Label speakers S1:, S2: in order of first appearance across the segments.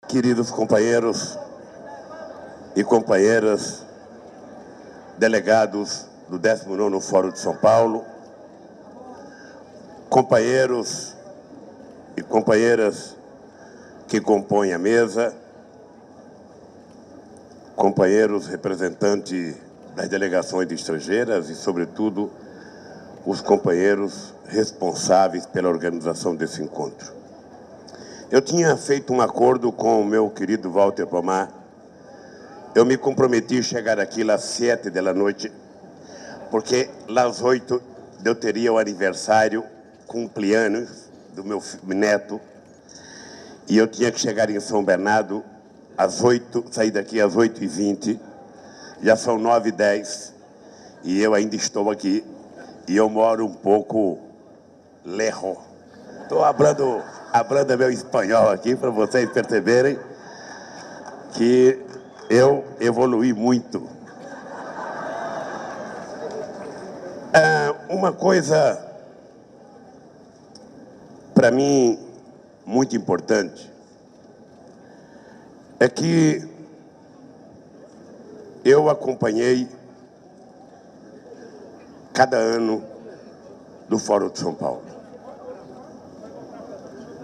S1: Queridos companheiros e companheiras, delegados do 19º Fórum de São Paulo, companheiros e companheiras que compõem a mesa, companheiros representantes das delegações estrangeiras e, sobretudo, os companheiros responsáveis pela organização desse encontro. Eu tinha feito um acordo com o meu querido Walter Pomar. Eu me comprometi a chegar aqui às 7 da noite, porque às 8 eu teria o aniversário, cumpleaños do meu neto, e eu tinha que chegar em São Bernardo às 8, sair daqui às 8h20, já são 9h10, e eu ainda estou aqui, e eu moro um pouco lejos. Estou falando meu espanhol aqui, para vocês perceberem que eu evoluí muito. Uma coisa, para mim, muito importante, é que eu acompanhei cada ano do Fórum de São Paulo.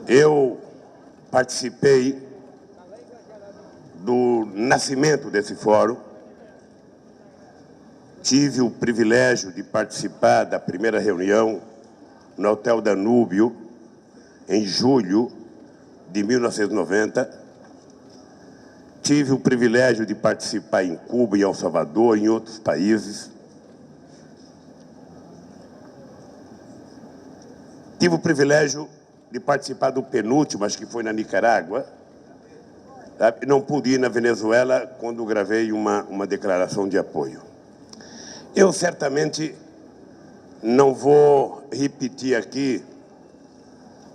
S1: Eu participei do nascimento desse fórum, tive o privilégio de participar da primeira reunião no Hotel Danúbio, em julho de 1990, tive o privilégio de participar em Cuba, em El Salvador, em outros países, tive o privilégio de participar do penúltimo, acho que foi na Nicarágua. Não pude ir na Venezuela quando gravei uma declaração de apoio. Eu certamente não vou repetir aqui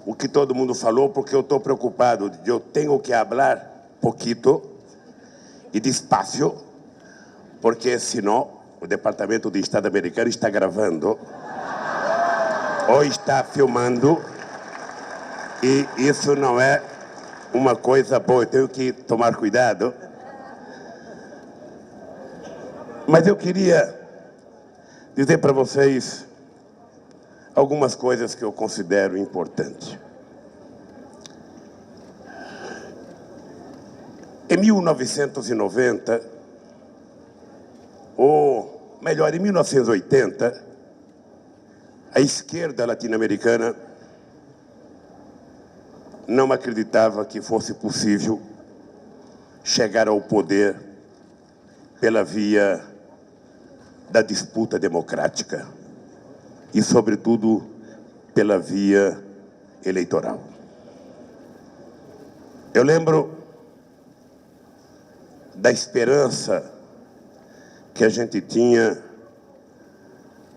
S1: o que todo mundo falou, porque eu estou preocupado. Eu tenho que falar pouquito e despacio, porque senão o Departamento de Estado americano está gravando ou está filmando, e isso não é uma coisa boa. Eu tenho que tomar cuidado. Mas eu queria dizer para vocês algumas coisas que eu considero importantes. Em 1990, ou melhor, em 1980, a esquerda latino-americana não acreditava que fosse possível chegar ao poder pela via da disputa democrática e, sobretudo, pela via eleitoral. Eu lembro da esperança que a gente tinha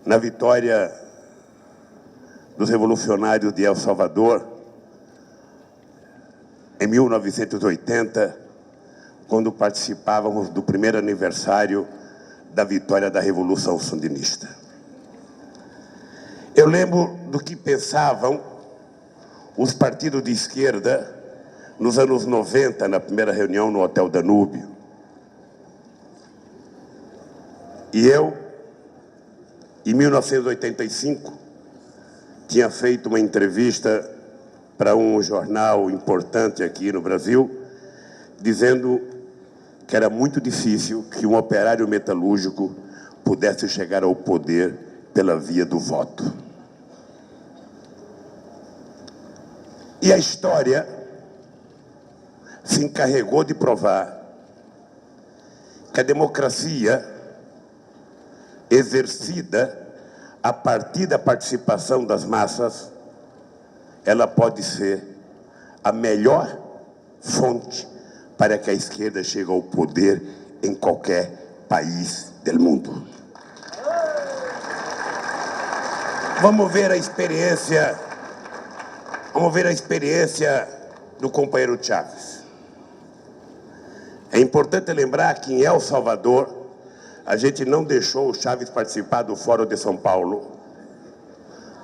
S1: na vitória dos revolucionários de El Salvador, em 1980, quando participávamos do primeiro aniversário da vitória da Revolução Sandinista. Eu lembro do que pensavam os partidos de esquerda nos anos 90, na primeira reunião no Hotel Danúbio. E eu, em 1985, tinha feito uma entrevista para um jornal importante aqui no Brasil, dizendo que era muito difícil que um operário metalúrgico pudesse chegar ao poder pela via do voto. E a história se encarregou de provar que a democracia exercida a partir da participação das massas, ela pode ser a melhor fonte para que a esquerda chegue ao poder em qualquer país do mundo. Vamos ver a experiência do companheiro Chávez. É importante lembrar que em El Salvador a gente não deixou o Chávez participar do Fórum de São Paulo,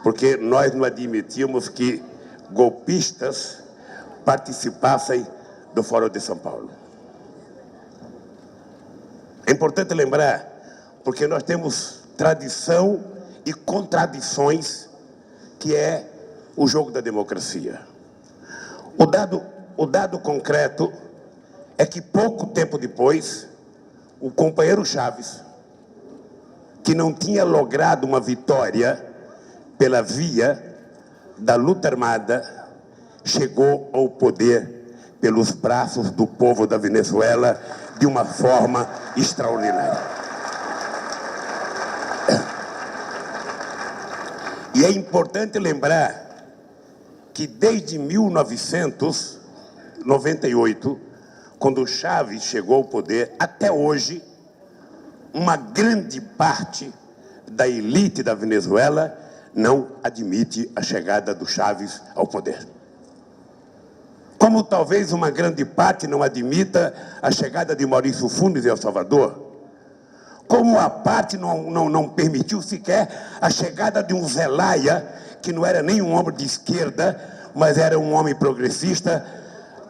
S1: porque nós não admitimos que golpistas participassem do Fórum de São Paulo. É importante lembrar, porque nós temos tradição e contradições, que é o jogo da democracia. O dado concreto é que pouco tempo depois, o companheiro Chaves, que não tinha logrado uma vitória pela via da luta armada, chegou ao poder pelos braços do povo da Venezuela de uma forma extraordinária. E é importante lembrar que desde 1998, quando Chávez chegou ao poder, até hoje, uma grande parte da elite da Venezuela não admite a chegada do Chávez ao poder. Como talvez uma grande parte não admita a chegada de Maurício Funes em El Salvador, como a parte não permitiu sequer a chegada de um Zelaya, que não era nem um homem de esquerda, mas era um homem progressista,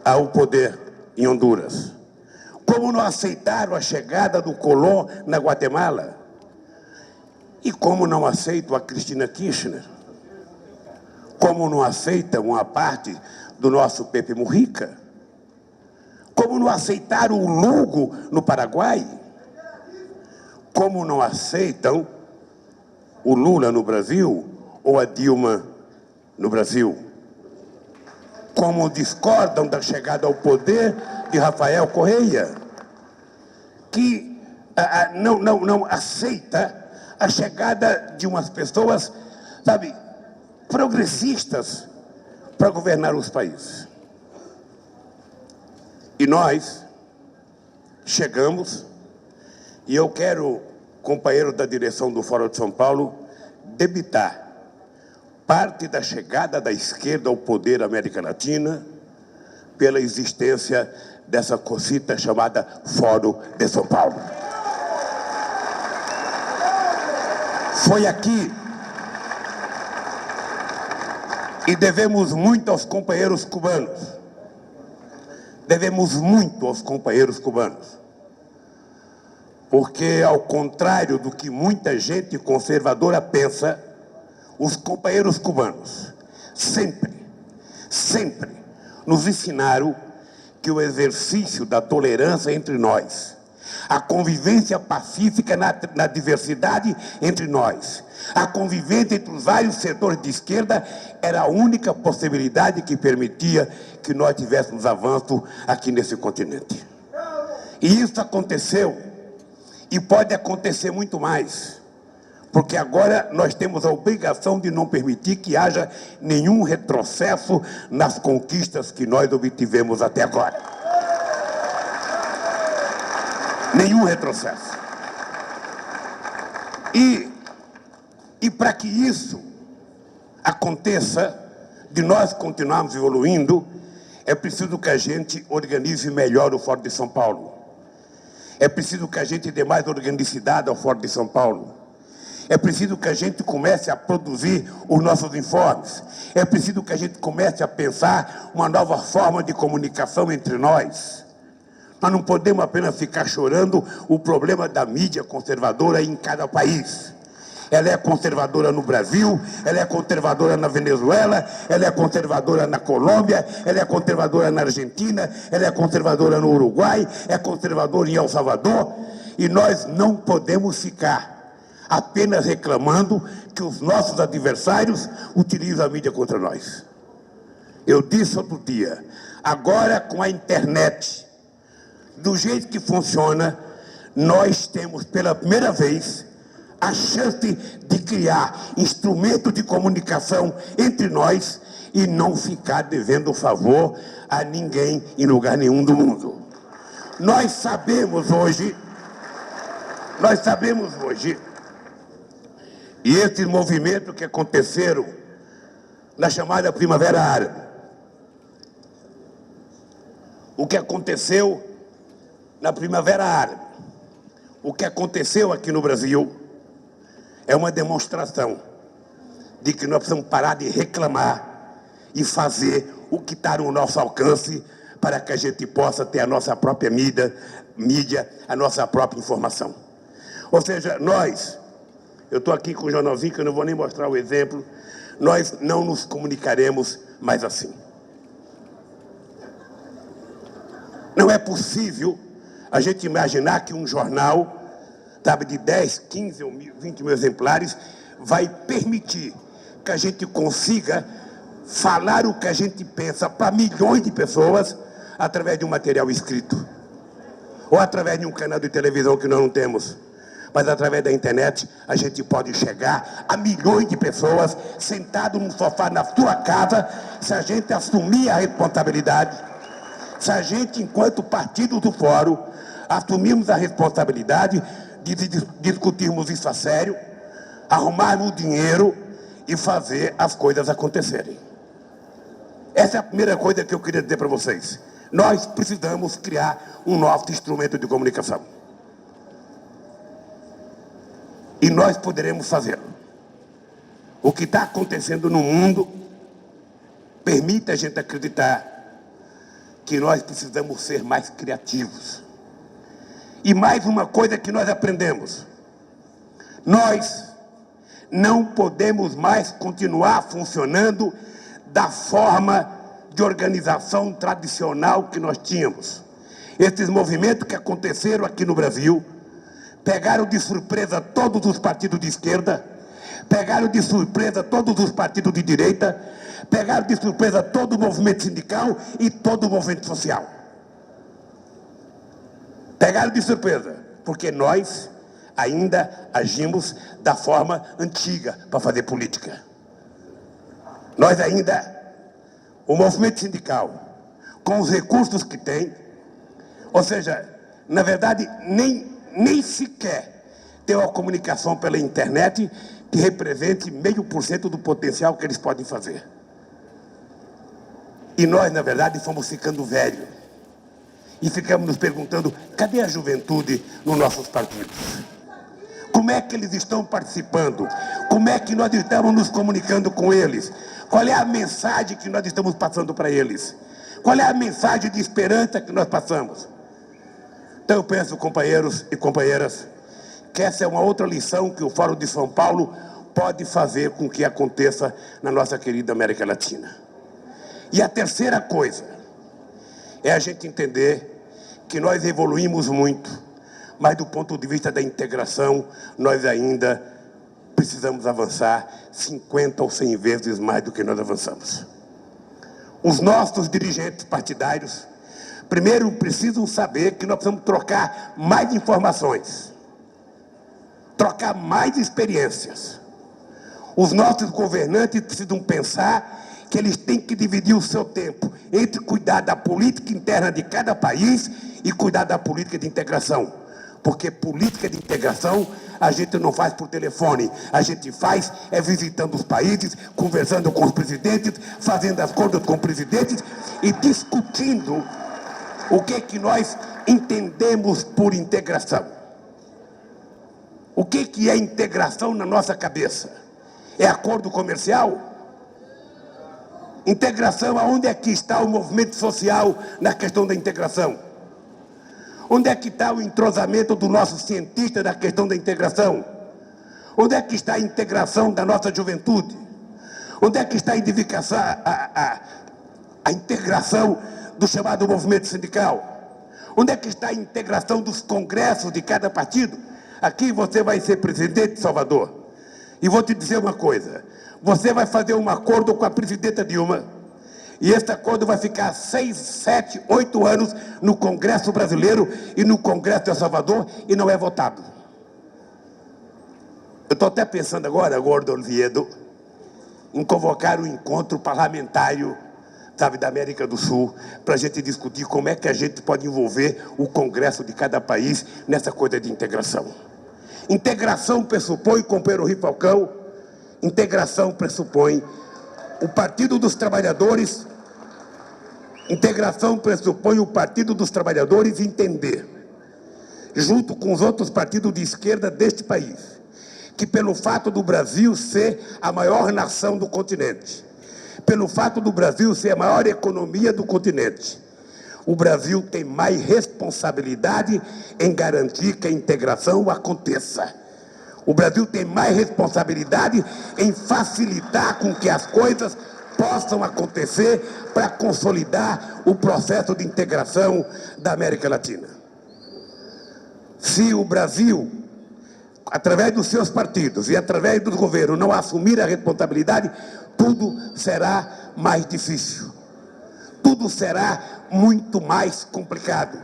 S1: ao poder em Honduras. Como não aceitaram a chegada do Colón na Guatemala. E como não aceitam a Cristina Kirchner. Como não aceitam uma parte do nosso Pepe Mujica. Como não aceitaram o Lugo no Paraguai. Como não aceitam o Lula no Brasil ou a Dilma no Brasil. Como discordam da chegada ao poder de Rafael Correia, que não aceita a chegada de umas pessoas, sabe, progressistas para governar os países. E nós chegamos, e eu quero, companheiro da direção do Fórum de São Paulo, debitar parte da chegada da esquerda ao poder da América Latina pela existência dessa cosita chamada Fórum de São Paulo. Foi aqui, e devemos muito aos companheiros cubanos. Devemos muito aos companheiros cubanos. Porque, ao contrário do que muita gente conservadora pensa, os companheiros cubanos sempre nos ensinaram que o exercício da tolerância entre nós, a convivência pacífica na diversidade entre nós, a convivência entre os vários setores de esquerda era a única possibilidade que permitia que nós tivéssemos avanço aqui nesse continente. E isso aconteceu, e pode acontecer muito mais. Porque agora nós temos a obrigação de não permitir que haja nenhum retrocesso nas conquistas que nós obtivemos até agora. Nenhum retrocesso. E para que isso aconteça, de nós continuarmos evoluindo, é preciso que a gente organize melhor o Fórum de São Paulo. É preciso que a gente dê mais organicidade ao Fórum de São Paulo. É preciso que a gente comece a produzir os nossos informes. É preciso que a gente comece a pensar uma nova forma de comunicação entre nós. Nós não podemos apenas ficar chorando o problema da mídia conservadora em cada país. Ela é conservadora no Brasil, ela é conservadora na Venezuela, ela é conservadora na Colômbia, ela é conservadora na Argentina, ela é conservadora no Uruguai, é conservadora em El Salvador. E nós não podemos ficar apenas reclamando que os nossos adversários utilizam a mídia contra nós. Eu disse outro dia, agora com a internet, do jeito que funciona, nós temos pela primeira vez a chance de criar instrumentos de comunicação entre nós e não ficar devendo favor a ninguém em lugar nenhum do mundo. Nós sabemos hoje, e esses movimentos que aconteceram na chamada Primavera Árabe, o que aconteceu na Primavera Árabe, o que aconteceu aqui no Brasil, é uma demonstração de que nós precisamos parar de reclamar e fazer o que está no nosso alcance para que a gente possa ter a nossa própria mídia, a nossa própria informação. Ou seja, eu estou aqui com o jornalzinho, que eu não vou nem mostrar o exemplo, nós não nos comunicaremos mais assim. Não é possível a gente imaginar que um jornal, sabe, de 10, 15 ou 20 mil exemplares, vai permitir que a gente consiga falar o que a gente pensa para milhões de pessoas através de um material escrito, ou através de um canal de televisão que nós não temos. Mas através da internet a gente pode chegar a milhões de pessoas sentado no sofá na sua casa, se a gente assumir a responsabilidade, se a gente, enquanto partido do Fórum, assumirmos a responsabilidade de discutirmos isso a sério, arrumarmos dinheiro e fazer as coisas acontecerem. Essa é a primeira coisa que eu queria dizer para vocês. Nós precisamos criar um novo instrumento de comunicação. E nós poderemos fazê-lo. O que está acontecendo no mundo permite a gente acreditar que nós precisamos ser mais criativos. E mais uma coisa que nós aprendemos: nós não podemos mais continuar funcionando da forma de organização tradicional que nós tínhamos. Esses movimentos que aconteceram aqui no Brasil pegaram de surpresa todos os partidos de esquerda, pegaram de surpresa todos os partidos de direita, pegaram de surpresa todo o movimento sindical e todo o movimento social. Pegaram de surpresa, porque nós ainda agimos da forma antiga para fazer política. Nós ainda, o movimento sindical, com os recursos que tem, ou seja, na verdade, nem sequer tem uma comunicação pela internet que represente 0,5% do potencial que eles podem fazer. E nós, na verdade, fomos ficando velhos. E ficamos nos perguntando, cadê a juventude nos nossos partidos? Como é que eles estão participando? Como é que nós estamos nos comunicando com eles? Qual é a mensagem que nós estamos passando para eles? Qual é a mensagem de esperança que nós passamos? Então eu penso, companheiros e companheiras, que essa é uma outra lição que o Fórum de São Paulo pode fazer com que aconteça na nossa querida América Latina. E a terceira coisa é a gente entender que nós evoluímos muito, mas do ponto de vista da integração, nós ainda precisamos avançar 50 ou 100 vezes mais do que nós avançamos. Os nossos dirigentes partidários, primeiro, precisam saber que nós precisamos trocar mais informações, trocar mais experiências. Os nossos governantes precisam pensar que eles têm que dividir o seu tempo entre cuidar da política interna de cada país e cuidar da política de integração. Porque política de integração a gente não faz por telefone, a gente faz visitando os países, conversando com os presidentes, fazendo acordos com os presidentes e discutindo o que nós entendemos por integração. O que é integração na nossa cabeça? É acordo comercial? Integração, aonde é que está o movimento social na questão da integração? Onde é que está o entrosamento do nosso cientista na questão da integração? Onde é que está a integração da nossa juventude? Onde é que está a integração do chamado movimento sindical? Onde é que está a integração dos congressos de cada partido? Aqui você vai ser presidente de Salvador. E vou te dizer uma coisa, você vai fazer um acordo com a presidenta Dilma, e esse acordo vai ficar 6, 7, 8 anos no Congresso brasileiro e no Congresso de Salvador e não é votado. Eu estou até pensando agora, Gordo Oviedo, em convocar um encontro parlamentário, sabe, da América do Sul, para a gente discutir como é que a gente pode envolver o Congresso de cada país nessa coisa de integração. Integração pressupõe, companheiro Rui Falcão, integração pressupõe o Partido dos Trabalhadores, integração pressupõe o Partido dos Trabalhadores entender, junto com os outros partidos de esquerda deste país, que pelo fato do Brasil ser a maior nação do continente, pelo fato do Brasil ser a maior economia do continente, o Brasil tem mais responsabilidade em garantir que a integração aconteça. O Brasil tem mais responsabilidade em facilitar com que as coisas possam acontecer para consolidar o processo de integração da América Latina. Se o Brasil, através dos seus partidos e através dos governos, não assumir a responsabilidade, tudo será mais difícil. Tudo será muito mais complicado.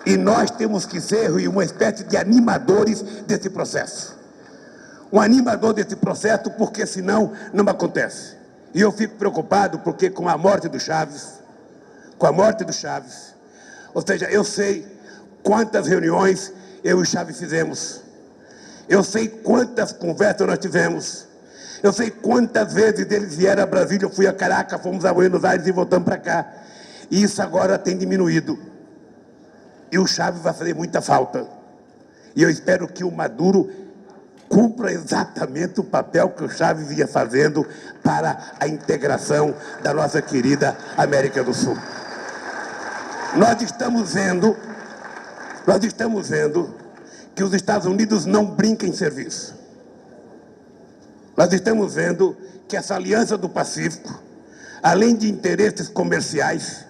S1: E nós temos que ser uma espécie de animadores desse processo. Um animador desse processo, porque senão não acontece. E eu fico preocupado porque com a morte do Chaves, ou seja, eu sei quantas reuniões eu e o Chaves fizemos. Eu sei quantas conversas nós tivemos. Eu sei quantas vezes eles vieram a Brasília, eu fui a Caracas, fomos a Buenos Aires e voltamos para cá. E isso agora tem diminuído. E o Chaves vai fazer muita falta. E eu espero que o Maduro cumpra exatamente o papel que o Chaves ia fazendo para a integração da nossa querida América do Sul. Nós estamos vendo que os Estados Unidos não brincam em serviço. Nós estamos vendo que essa aliança do Pacífico, além de interesses comerciais,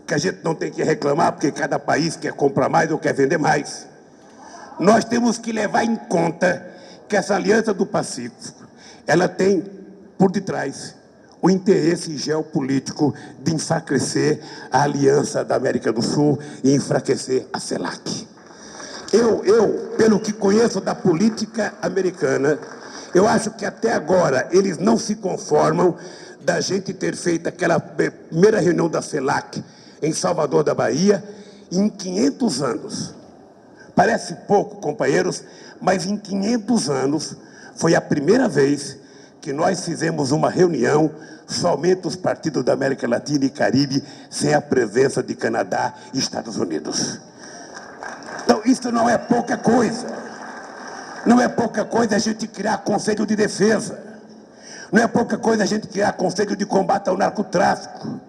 S1: que a gente não tem que reclamar, porque cada país quer comprar mais ou quer vender mais, nós temos que levar em conta que essa aliança do Pacífico, ela tem por detrás o interesse geopolítico de enfraquecer a aliança da América do Sul e enfraquecer a CELAC. Eu, pelo que conheço da política americana, eu acho que até agora eles não se conformam da gente ter feito aquela primeira reunião da CELAC em Salvador da Bahia em 500 anos. Parece pouco, companheiros, mas em 500 anos foi a primeira vez que nós fizemos uma reunião somente os partidos da América Latina e Caribe, sem a presença de Canadá e Estados Unidos. Então, isso não é pouca coisa. Não é pouca coisa a gente criar Conselho de Defesa. Não é pouca coisa a gente criar Conselho de Combate ao Narcotráfico.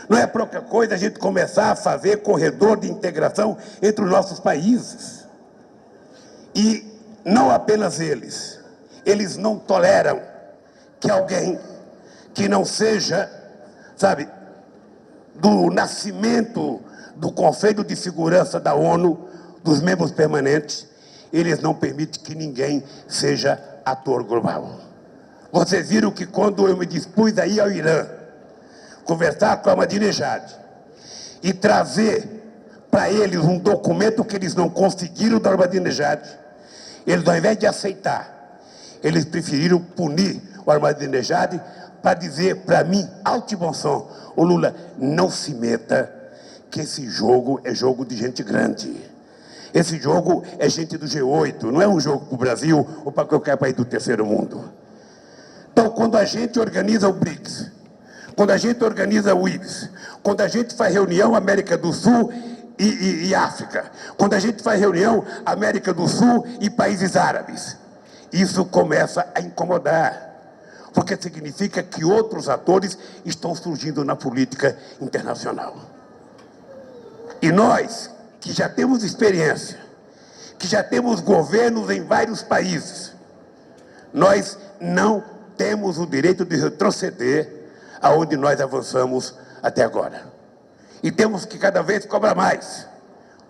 S1: Não é pouca coisa a gente começar a fazer corredor de integração entre os nossos países. E não apenas eles não toleram que alguém que não seja, sabe, do nascimento do Conselho de Segurança da ONU, dos membros permanentes, eles não permitem que ninguém seja ator global. Vocês viram que quando eu me dispus a ir ao Irã, conversar com a Ahmadinejad e trazer para eles um documento que eles não conseguiram da Ahmadinejad, eles, ao invés de aceitar, eles preferiram punir o Ahmadinejad para dizer para mim, alto e bom som, ô Lula, não se meta, que esse jogo é jogo de gente grande. Esse jogo é gente do G8, não é um jogo para o Brasil ou para qualquer país do terceiro mundo. Então, quando a gente organiza o BRICS, quando a gente organiza o IBS, quando a gente faz reunião América do Sul e África, quando a gente faz reunião América do Sul e países árabes, isso começa a incomodar, porque significa que outros atores estão surgindo na política internacional. E nós, que já temos experiência, que já temos governos em vários países, nós não temos o direito de retroceder aonde nós avançamos até agora. E temos que cada vez cobrar mais,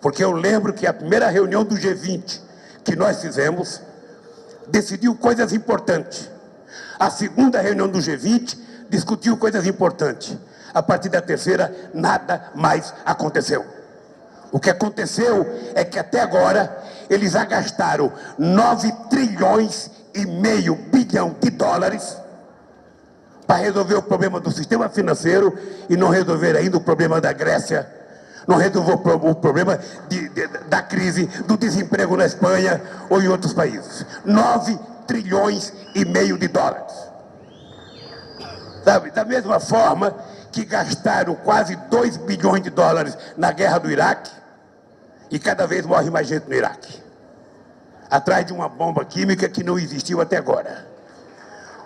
S1: porque eu lembro que a primeira reunião do G20 que nós fizemos decidiu coisas importantes. A segunda reunião do G20 discutiu coisas importantes. A partir da terceira, nada mais aconteceu. O que aconteceu é que até agora eles já gastaram 9,5 trilhões de dólares para resolver o problema do sistema financeiro e não resolver ainda o problema da Grécia, não resolveu o problema da crise, do desemprego na Espanha ou em outros países. 9,5 trilhões de dólares. Sabe? Da mesma forma que gastaram quase 2 bilhões de dólares na guerra do Iraque, e cada vez morre mais gente no Iraque, atrás de uma bomba química que não existiu até agora.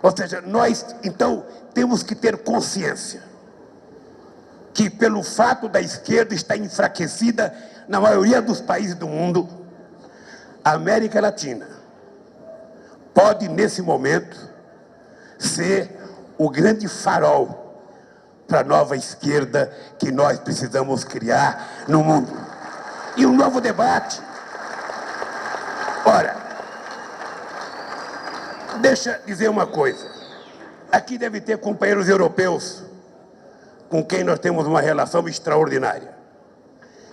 S1: Ou seja, nós, então, temos que ter consciência
S2: que, pelo fato da esquerda estar enfraquecida na maioria dos países do mundo, a América Latina pode, nesse momento, ser o grande farol para a nova esquerda que nós precisamos criar no mundo. E um novo debate. Ora, deixa eu dizer uma coisa. Aqui deve ter companheiros europeus com quem nós temos uma relação extraordinária.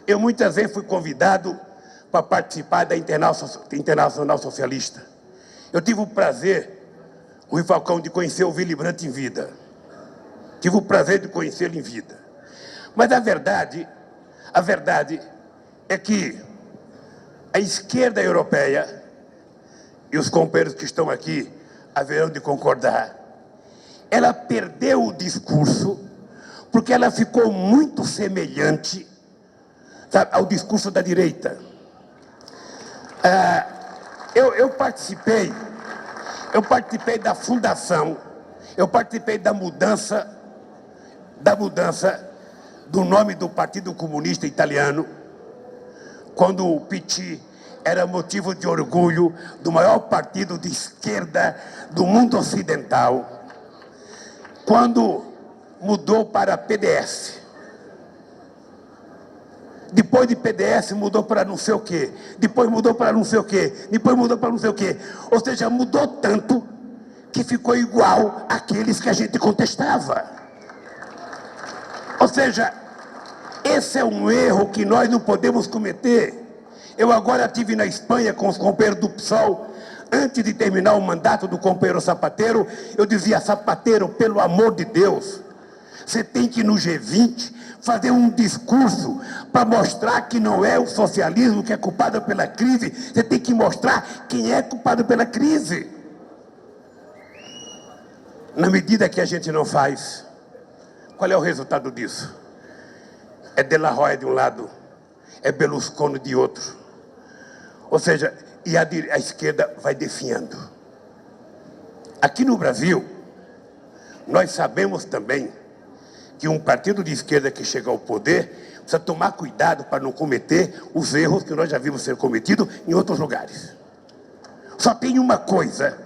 S2: Eu muitas vezes fui convidado para participar da Internacional Socialista. Eu tive o prazer, Rui Falcão, de conhecer o Willy Brandt em vida. Tive o prazer de conhecê-lo em vida. Mas a verdade é que a esquerda europeia, e os companheiros que estão aqui haverão de concordar, ela perdeu o discurso porque ela ficou muito semelhante, sabe, ao discurso da direita. Eu participei da fundação, eu participei da mudança do nome do Partido Comunista Italiano, quando o PT era motivo de orgulho do maior partido de esquerda do mundo ocidental, quando mudou para PDS. Depois de PDS mudou para não sei o quê, depois mudou para não sei o quê, depois mudou para não sei o quê. Ou seja, mudou tanto que ficou igual àqueles que a gente contestava. Ou seja, esse é um erro que nós não podemos cometer. Eu agora estive na Espanha com os companheiros do PSOL. Antes de terminar o mandato do companheiro Zapatero, eu dizia: Zapatero, pelo amor de Deus, você tem que ir no G20 fazer um discurso para mostrar que não é o socialismo que é culpado pela crise. Você tem que mostrar quem é culpado pela crise. Na medida que a gente não faz, qual é o resultado disso? É De La Roya de um lado, é Berlusconi de outro. Ou seja, e a esquerda vai definhando. Aqui no Brasil, nós sabemos também que um partido de esquerda que chega ao poder precisa tomar cuidado para não cometer os erros que nós já vimos ser cometidos em outros lugares. Só tem uma coisa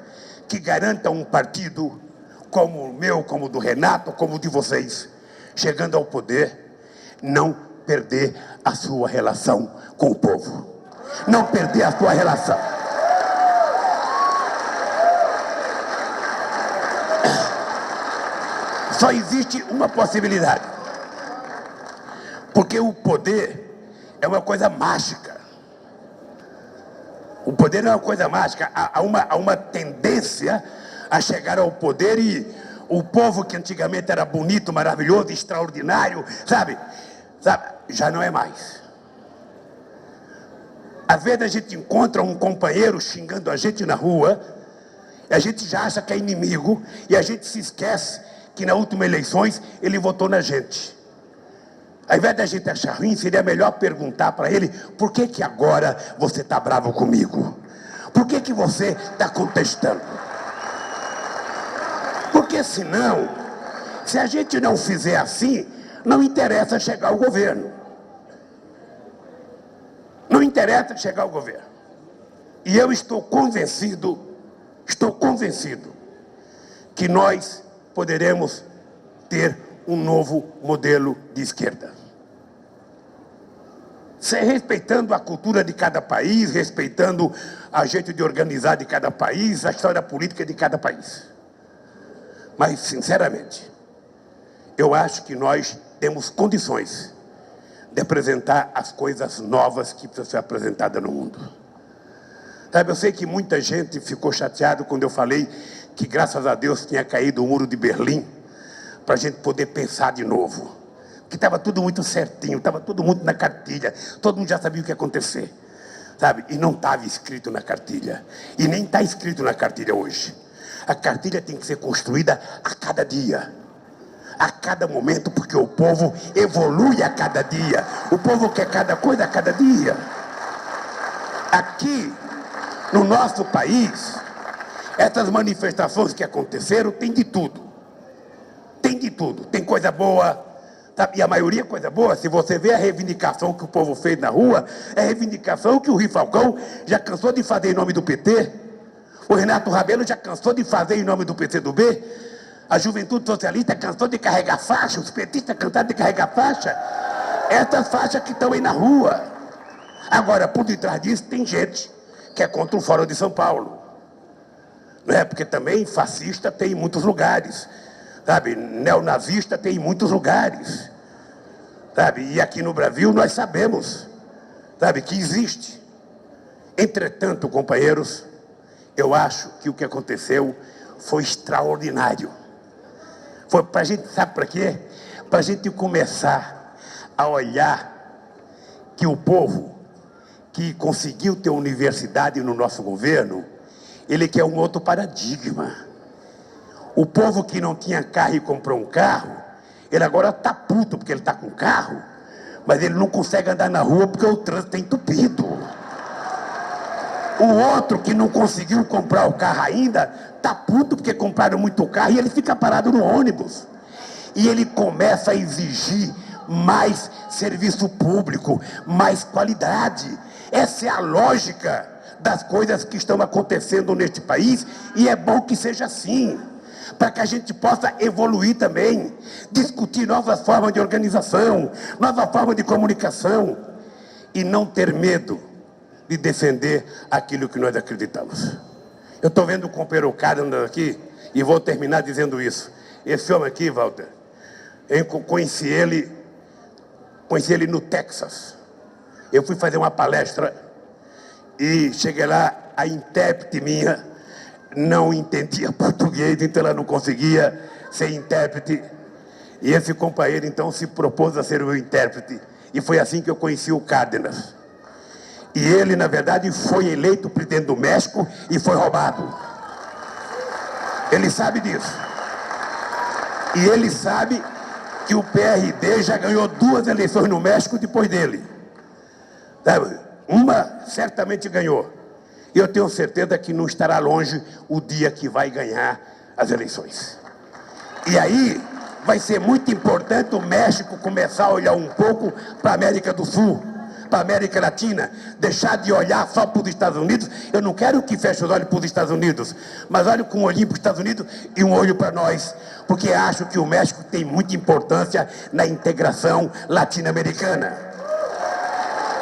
S2: que garanta um partido como o meu, como o do Renato, como o de vocês, chegando ao poder: não perder a sua relação com o povo. Não perder a sua relação. Só existe uma possibilidade. Porque o poder é uma coisa mágica. O poder não é uma coisa mágica. Há uma tendência a chegar ao poder e o povo que antigamente era bonito, maravilhoso, extraordinário, sabe, já não é mais. Às vezes a gente encontra um companheiro xingando a gente na rua, e a gente já acha que é inimigo, e a gente se esquece que nas últimas eleições ele votou na gente. Ao invés da gente achar ruim, seria melhor perguntar para ele: por que que agora você está bravo comigo? Por que que você está contestando? Porque senão, se a gente não fizer assim, não interessa chegar ao governo. Não interessa chegar ao governo. E eu estou convencido que nós poderemos ter um novo modelo de esquerda. Respeitando a cultura de cada país, respeitando a jeito de organizar de cada país, a história política de cada país. Mas, sinceramente, eu acho que nós temos condições de apresentar as coisas novas que precisam ser apresentadas no mundo. Sabe, eu sei que muita gente ficou chateada quando eu falei que, graças a Deus, tinha caído o muro de Berlim, para a gente poder pensar de novo. Que estava tudo muito certinho, estava tudo muito na cartilha, todo mundo já sabia o que ia acontecer, sabe? E não estava escrito na cartilha, e nem está escrito na cartilha hoje. A cartilha tem que ser construída a cada dia, a cada momento, porque o povo evolui a cada dia. O povo quer cada coisa a cada dia. Aqui, no nosso país, essas manifestações que aconteceram, tem de tudo. Tem de tudo. Tem coisa boa, Sabe? E a maioria é coisa boa. Se você vê a reivindicação que o povo fez na rua, é a reivindicação que o Rui Falcão já cansou de fazer em nome do PT, o Renato Rabelo já cansou de fazer em nome do PCdoB, a Juventude Socialista cansou de carregar faixa, os petistas cansaram de carregar faixa. Essas faixas que estão aí na rua. Agora, por detrás disso, tem gente que é contra o Fórum de São Paulo. Não é? Porque também fascista tem em muitos lugares. Sabe? Neonazista tem em muitos lugares. Sabe? E aqui no Brasil nós sabemos, sabe, que existe. Entretanto, companheiros, eu acho que o que aconteceu foi extraordinário. Foi para a gente, sabe para quê? Para a gente começar a olhar que o povo que conseguiu ter universidade no nosso governo, ele quer um outro paradigma. O povo que não tinha carro e comprou um carro, ele agora está puto porque ele está com carro, mas ele não consegue andar na rua porque o trânsito é entupido. O outro que não conseguiu comprar o carro ainda, está puto porque compraram muito carro e ele fica parado no ônibus. E ele começa a exigir mais serviço público, mais qualidade. Essa é a lógica das coisas que estão acontecendo neste país e é bom que seja assim, para que a gente possa evoluir também, discutir novas formas de organização, novas formas de comunicação e não ter medo de defender aquilo que nós acreditamos. Eu estou vendo o companheiro Carlos aqui e vou terminar dizendo isso. Esse homem aqui, Walter, eu conheci ele no Texas. Eu fui fazer uma palestra e cheguei lá, a intérprete minha não entendia português, então ela não conseguia ser intérprete. E esse companheiro, então, se propôs a ser o meu intérprete. E foi assim que eu conheci o Cárdenas. E ele, na verdade, foi eleito presidente do México e foi roubado. Ele sabe disso. E ele sabe que o PRD já ganhou 2 eleições no México depois dele. Uma certamente ganhou. E eu tenho certeza que não estará longe o dia que vai ganhar as eleições. E aí vai ser muito importante o México começar a olhar um pouco para a América do Sul, para a América Latina, deixar de olhar só para os Estados Unidos. Eu não quero que feche os olhos para os Estados Unidos, mas olhe com um olhinho para os Estados Unidos e um olho para nós, porque acho que o México tem muita importância na integração latino-americana.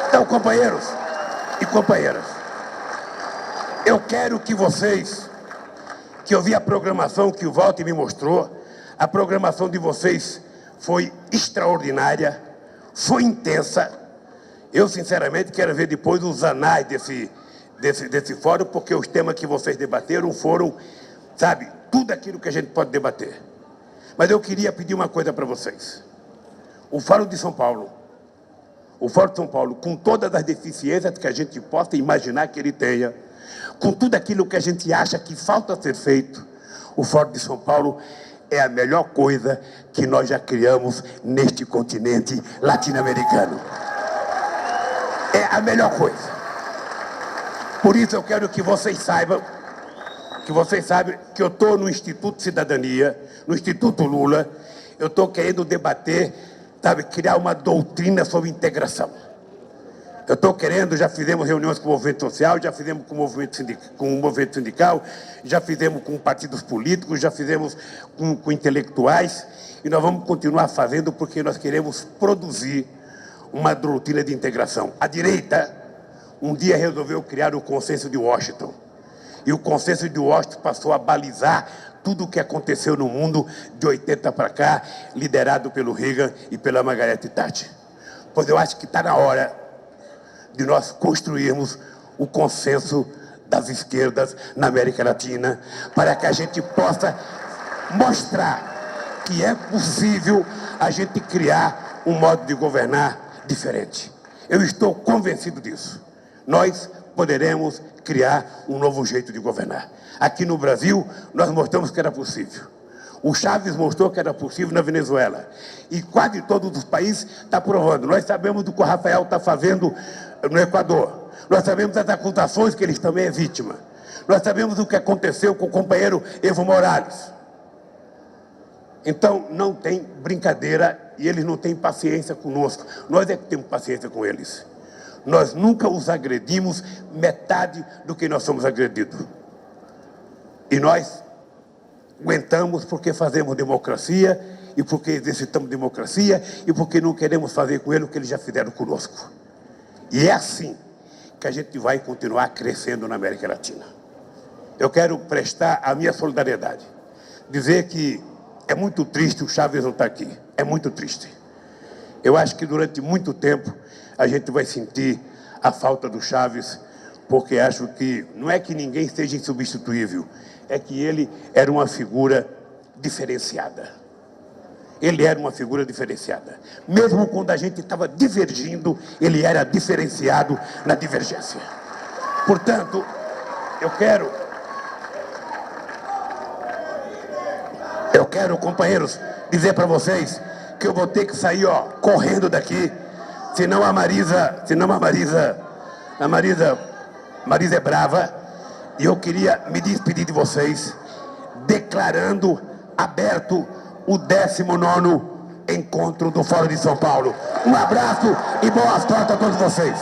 S2: Então, companheiros e companheiras, eu quero que vocês, que eu vi a programação que o Walter me mostrou, a programação de vocês foi extraordinária, foi intensa. Eu, sinceramente, quero ver depois os anais desse fórum, porque os temas que vocês debateram foram, sabe, tudo aquilo que a gente pode debater. Mas eu queria pedir uma coisa para vocês. O Fórum de São Paulo, com todas as deficiências que a gente possa imaginar que ele tenha, com tudo aquilo que a gente acha que falta ser feito, o Fórum de São Paulo é a melhor coisa que nós já criamos neste continente latino-americano. É a melhor coisa. Por isso eu quero que vocês saibam que eu estou no Instituto Cidadania, no Instituto Lula, eu estou querendo debater, sabe, criar uma doutrina sobre integração. Eu estou querendo, já fizemos reuniões com o movimento social, já fizemos com o movimento sindical, já fizemos com partidos políticos, já fizemos com intelectuais, e nós vamos continuar fazendo porque nós queremos produzir uma doutrina de integração. A direita, um dia resolveu criar o Consenso de Washington. E o Consenso de Washington passou a balizar tudo o que aconteceu no mundo de 80 para cá, liderado pelo Reagan e pela Margaret Thatcher. Pois eu acho que está na hora de nós construirmos o consenso das esquerdas na América Latina, para que a gente possa mostrar que é possível a gente criar um modo de governar diferente. Eu estou convencido disso. Nós poderemos criar um novo jeito de governar. Aqui no Brasil, nós mostramos que era possível. O Chaves mostrou que era possível na Venezuela. E quase todos os países estão provando. Nós sabemos do que o Rafael está fazendo no Equador. Nós sabemos das acusações que ele também é vítima. Nós sabemos o que aconteceu com o companheiro Evo Morales. Então, não tem brincadeira e eles não têm paciência conosco. Nós é que temos paciência com eles. Nós nunca os agredimos metade do que nós somos agredidos. E nós aguentamos porque fazemos democracia, e porque exercitamos democracia, e porque não queremos fazer com eles o que eles já fizeram conosco. E é assim que a gente vai continuar crescendo na América Latina. Eu quero prestar a minha solidariedade. Dizer que é muito triste o Chávez não estar aqui. É muito triste. Eu acho que durante muito tempo a gente vai sentir a falta do Chávez, porque acho que não é que ninguém seja insubstituível, é que ele era uma figura diferenciada. Ele era uma figura diferenciada. Mesmo quando a gente estava divergindo, ele era diferenciado na divergência. Portanto, eu quero, companheiros, dizer para vocês que eu vou ter que sair, correndo daqui, senão a Marisa é brava, e eu queria me despedir de vocês, declarando aberto o 19º encontro do Fórum de São Paulo. Um abraço e boa sorte a todos vocês.